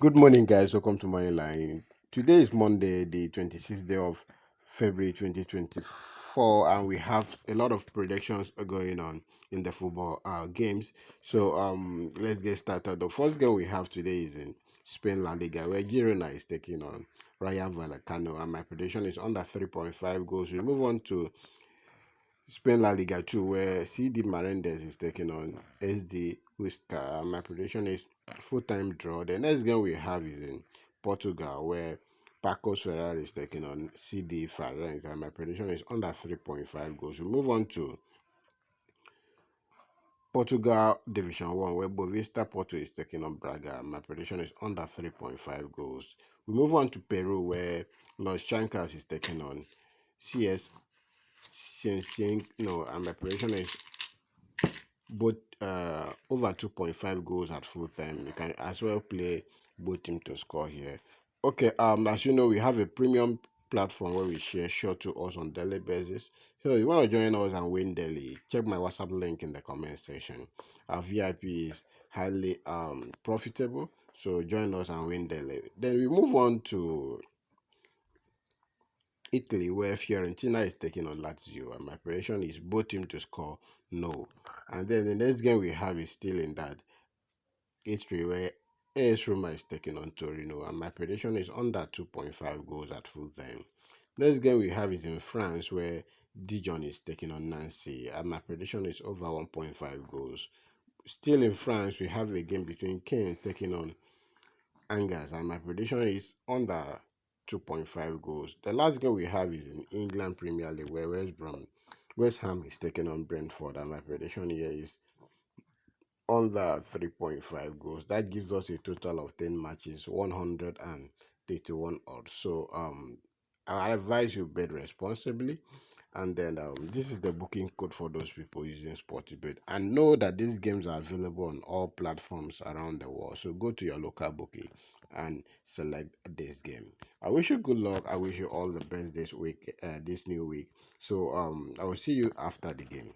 Good morning, guys. Welcome to my line. Today is Monday, the 26th day of February 2024, and we have a lot of predictions going on in the football games. So, let's get started. The first game we have today is in Spain La Liga, where Girona is taking on Rayo Vallecano, and my prediction is under 3.5 goals. We move on to Spain La Liga 2, where CD Menendez is taking on SD Huesca. My prediction is full-time draw. The next game we have is in Portugal, where Pacos Ferrari is taking on CD Farense, and my prediction is under 3.5 goals. We move on to Portugal Division 1, where Bovista Porto is taking on Braga. My prediction is under 3.5 goals. We move on to Peru, where Los Chancas is taking on CS Cienciano, no, and my prediction is both over 2.5 goals at full time. You can as well play both teams to score here. Okay, as you know, we have a premium platform where we share short to us on daily basis. So you want to join us and win daily, check my WhatsApp link in the comment section. Our VIP is highly profitable, so join us and win daily. Then we move on to Italy, where Fiorentina is taking on Lazio, and my prediction is both teams to score no. And then the next game we have is still in that history, where AS Roma is taking on Torino, and my prediction is under 2.5 goals at full time. Next game we have is in France, where Dijon is taking on Nancy, and my prediction is over 1.5 goals. Still in France, we have a game between Caen taking on Angers, and my prediction is under 2.5 goals. The last game we have is in England Premier League, where West Ham is taking on Brentford, and my prediction here is under 3.5 goals. That gives us a total of 10 matches, 131 odds. So I advise you bet responsibly. And then this is the booking code for those people using Sportybet. And know that these games are available on all platforms around the world. So go to your local bookie and select this game. I wish you good luck. I wish you all the best this week, this new week. So I will see you after the game.